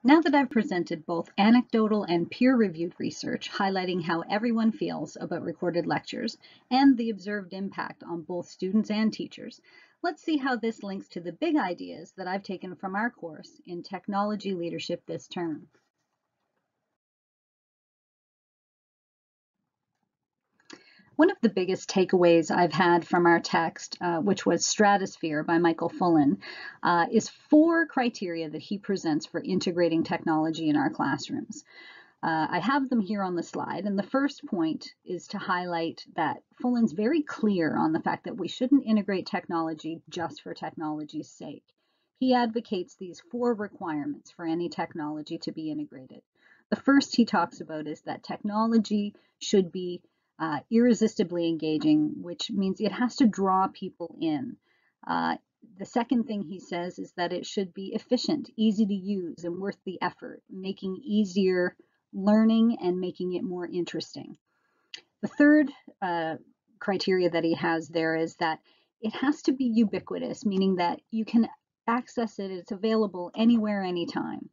Now that I've presented both anecdotal and peer-reviewed research highlighting how everyone feels about recorded lectures and the observed impact on both students and teachers, let's see how this links to the big ideas that I've taken from our course in Technology Leadership this term. One of the biggest takeaways I've had from our text, which was Stratosphere by Michael Fullan, is 4 criteria that he presents for integrating technology in our classrooms. I have them here on the slide, and the first point is to highlight that Fullan's very clear on the fact that we shouldn't integrate technology just for technology's sake. He advocates these 4 requirements for any technology to be integrated. The first he talks about is that technology should be irresistibly engaging, which means it has to draw people in. The second thing he says is that it should be efficient, easy to use, and worth the effort, making easier learning and making it more interesting. The third criteria that he has there is that it has to be ubiquitous, meaning that you can access it, it's available anywhere, anytime.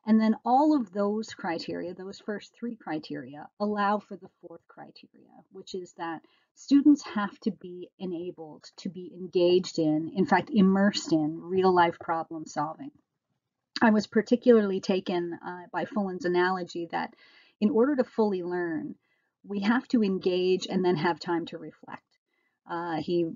And then all of those criteria, those first 3 criteria, allow for the 4th criteria, which is that students have to be enabled to be engaged in fact, immersed in real-life problem solving. I was particularly taken by Fullan's analogy that in order to fully learn, we have to engage and then have time to reflect. He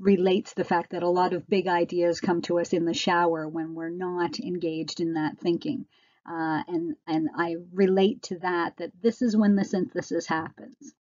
relates the fact that a lot of big ideas come to us in the shower when we're not engaged in that thinking. And I relate to that this is when the synthesis happens.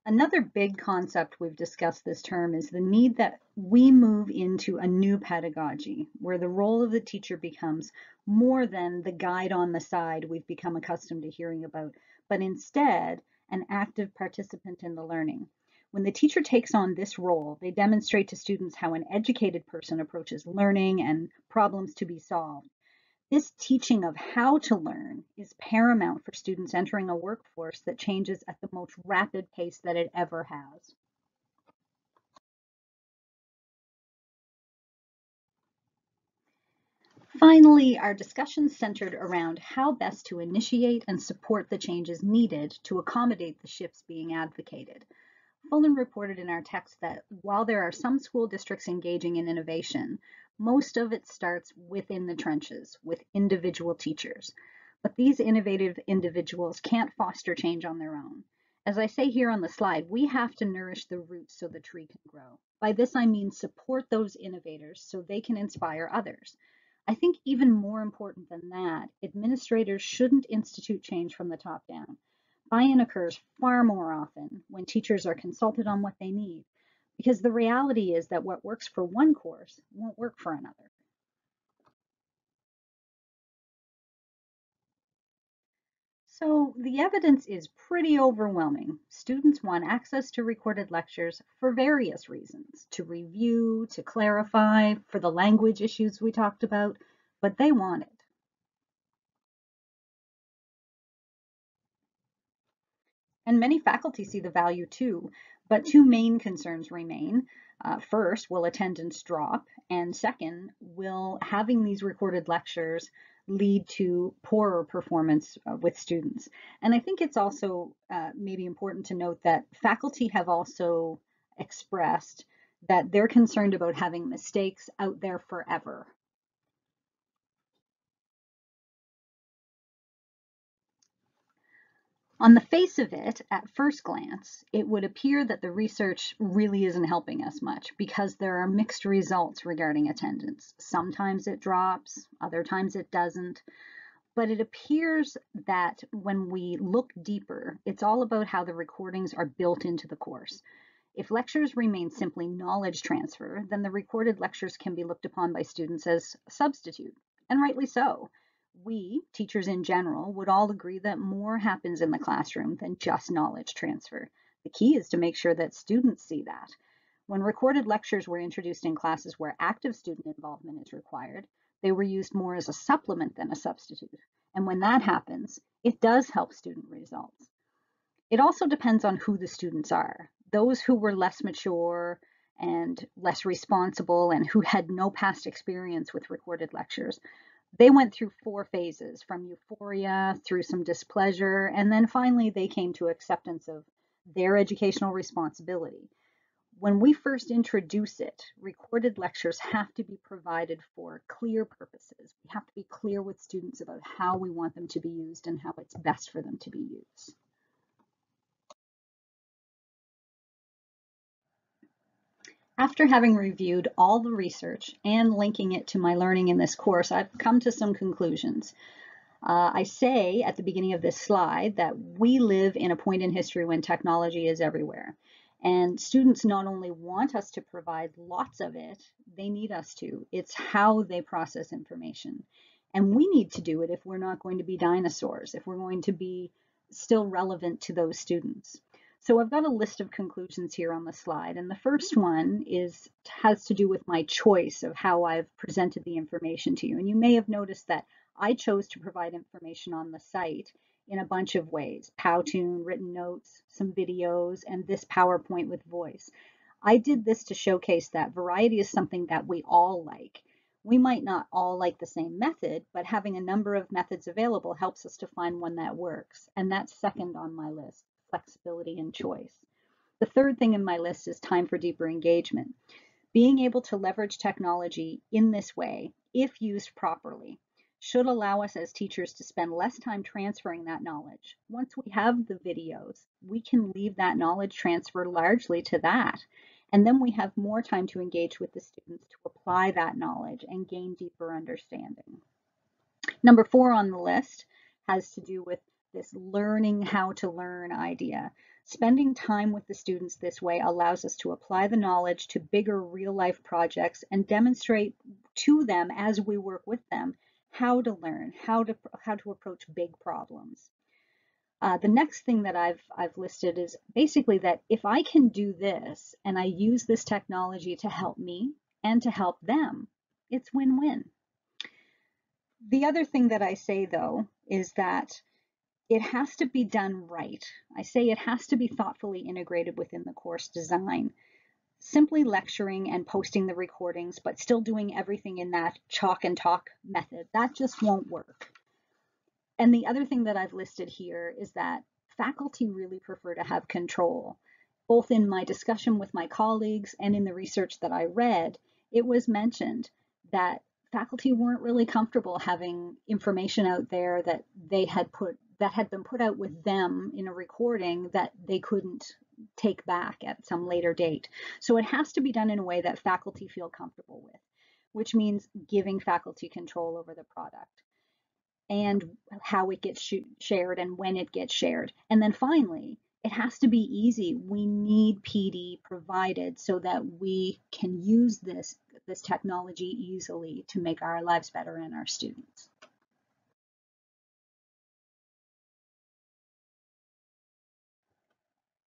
Another big concept we've discussed this term is the need that we move into a new pedagogy where the role of the teacher becomes more than the guide on the side we've become accustomed to hearing about, but instead an active participant in the learning. When the teacher takes on this role, they demonstrate to students how an educated person approaches learning and problems to be solved. This teaching of how to learn is paramount for students entering a workforce that changes at the most rapid pace that it ever has. Finally, our discussion centered around how best to initiate and support the changes needed to accommodate the shifts being advocated. Fullan reported in our text that while there are some school districts engaging in innovation, most of it starts within the trenches with individual teachers. But these innovative individuals can't foster change on their own. As I say here on the slide, we have to nourish the roots so the tree can grow. By this I mean support those innovators so they can inspire others. I think even more important than that, administrators shouldn't institute change from the top down. Buy-in occurs far more often when teachers are consulted on what they need, because the reality is that what works for one course won't work for another. So the evidence is pretty overwhelming. Students want access to recorded lectures for various reasons, to review, to clarify, for the language issues we talked about, but they want it. And many faculty see the value too, but 2 main concerns remain. First, will attendance drop? And second, will having these recorded lectures lead to poorer performance with students? And I think it's also maybe important to note that faculty have also expressed that they're concerned about having mistakes out there forever. On the face of it, at first glance, it would appear that the research really isn't helping us much because there are mixed results regarding attendance. Sometimes it drops, other times it doesn't. But it appears that when we look deeper, it's all about how the recordings are built into the course. If lectures remain simply knowledge transfer, then the recorded lectures can be looked upon by students as a substitute, and rightly so. We, teachers in general, would all agree that more happens in the classroom than just knowledge transfer. The key is to make sure that students see that. When recorded lectures were introduced in classes where active student involvement is required, they were used more as a supplement than a substitute. And when that happens, it does help student results. It also depends on who the students are. Those who were less mature and less responsible and who had no past experience with recorded lectures. They went through 4 phases, from euphoria through some displeasure, and then finally they came to acceptance of their educational responsibility. When we first introduce it, recorded lectures have to be provided for clear purposes. We have to be clear with students about how we want them to be used and how it's best for them to be used. After having reviewed all the research and linking it to my learning in this course, I've come to some conclusions. I say at the beginning of this slide that we live in a point in history when technology is everywhere. And students not only want us to provide lots of it, they need us to. It's how they process information. And we need to do it if we're not going to be dinosaurs, if we're going to be still relevant to those students. So I've got a list of conclusions here on the slide. And the first one has to do with my choice of how I've presented the information to you. And you may have noticed that I chose to provide information on the site in a bunch of ways: Powtoon, written notes, some videos, and this PowerPoint with voice. I did this to showcase that variety is something that we all like. We might not all like the same method, but having a number of methods available helps us to find one that works. And that's second on my list: flexibility and choice. The third thing in my list is time for deeper engagement. Being able to leverage technology in this way, if used properly, should allow us as teachers to spend less time transferring that knowledge. Once we have the videos, we can leave that knowledge transfer largely to that. And then we have more time to engage with the students to apply that knowledge and gain deeper understanding. Number 4 on the list has to do with this learning how to learn idea. Spending time with the students this way allows us to apply the knowledge to bigger real-life projects and demonstrate to them as we work with them how to learn, how to approach big problems. The next thing that I've listed is basically that if I can do this and I use this technology to help me and to help them, it's win-win. The other thing that I say, though, is that it has to be done right. I say it has to be thoughtfully integrated within the course design. Simply lecturing and posting the recordings, but still doing everything in that chalk and talk method, that just won't work. And the other thing that I've listed here is that faculty really prefer to have control. Both in my discussion with my colleagues and in the research that I read, it was mentioned that faculty weren't really comfortable having information out there that had been put out with them in a recording that they couldn't take back at some later date. So it has to be done in a way that faculty feel comfortable with, which means giving faculty control over the product and how it gets shared and when it gets shared. And then finally, it has to be easy. We need PD provided so that we can use this technology easily to make our lives better and our students.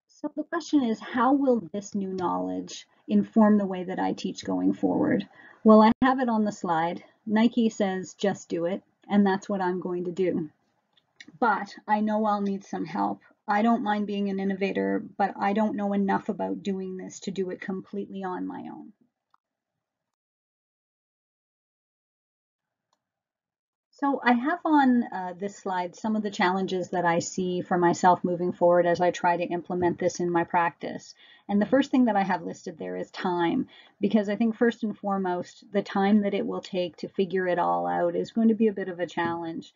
So the question is, how will this new knowledge inform the way that I teach going forward? Well, I have it on the slide. Nike says, just do it, and that's what I'm going to do. But I know I'll need some help. I don't mind being an innovator, but I don't know enough about doing this to do it completely on my own. So I have on this slide some of the challenges that I see for myself moving forward as I try to implement this in my practice. And the first thing that I have listed there is time, because I think first and foremost, the time that it will take to figure it all out is going to be a bit of a challenge,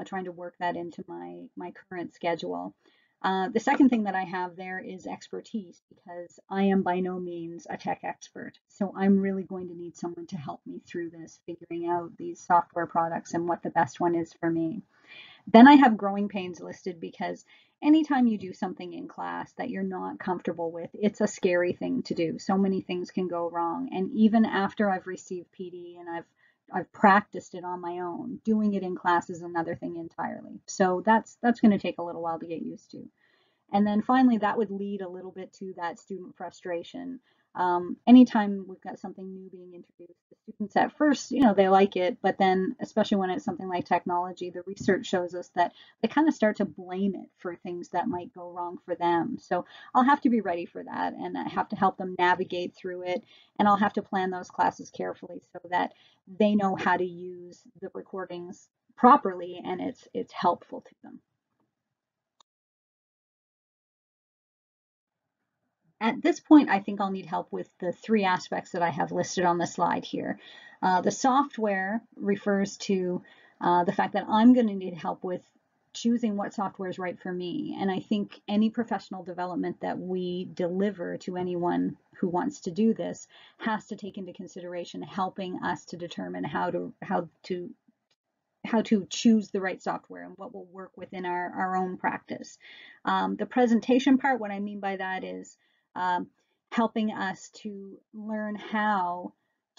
trying to work that into my current schedule. The second thing that I have there is expertise, because I am by no means a tech expert. So I'm really going to need someone to help me through this, figuring out these software products and what the best one is for me. Then I have growing pains listed, because anytime you do something in class that you're not comfortable with, it's a scary thing to do. So many things can go wrong. And even after I've received PD and I've practiced it on my own, doing it in class is another thing entirely. So that's going to take a little while to get used to. And then finally, that would lead a little bit to that student frustration. Anytime we've got something new being introduced, the students at first, they like it, but then especially when it's something like technology, the research shows us that they kind of start to blame it for things that might go wrong for them. So I'll have to be ready for that, and I have to help them navigate through it, and I'll have to plan those classes carefully so that they know how to use the recordings properly and it's helpful to them. At this point, I think I'll need help with the three aspects that I have listed on the slide here. The software refers to the fact that I'm going to need help with choosing what software is right for me. And I think any professional development that we deliver to anyone who wants to do this has to take into consideration helping us to determine how to choose the right software and what will work within our own practice. The presentation part, what I mean by that is um, helping us to learn how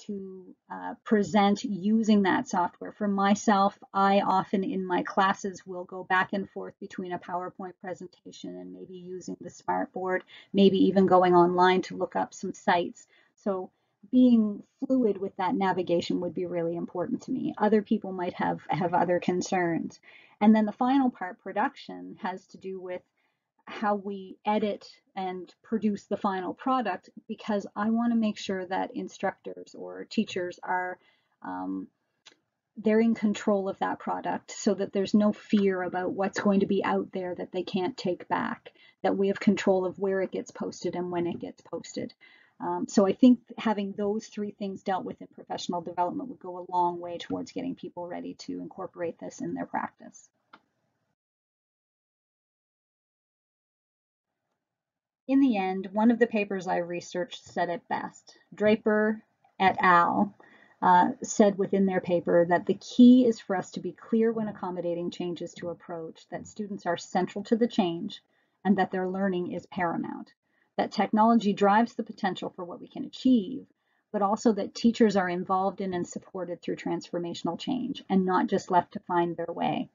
to present using that software. For myself, I often in my classes will go back and forth between a PowerPoint presentation and maybe using the smartboard, maybe even going online to look up some sites. So being fluid with that navigation would be really important to me. Other people might have other concerns. And then the final part, production, has to do with how we edit and produce the final product, because I want to make sure that instructors or teachers are um, they're in control of that product so that there's no fear about what's going to be out there that they can't take back, that we have control of where it gets posted and when it gets posted. So I think having those three things dealt with in professional development would go a long way towards getting people ready to incorporate this in their practice. In the end, one of the papers I researched said it best. Draper et al. Said within their paper that the key is for us to be clear when accommodating changes to approach, that students are central to the change, and that their learning is paramount. That technology drives the potential for what we can achieve, but also that teachers are involved in and supported through transformational change and not just left to find their way.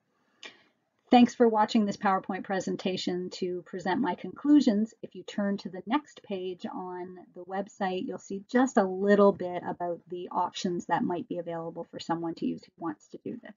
Thanks for watching this PowerPoint presentation to present my conclusions. If you turn to the next page on the website, you'll see just a little bit about the options that might be available for someone to use who wants to do this.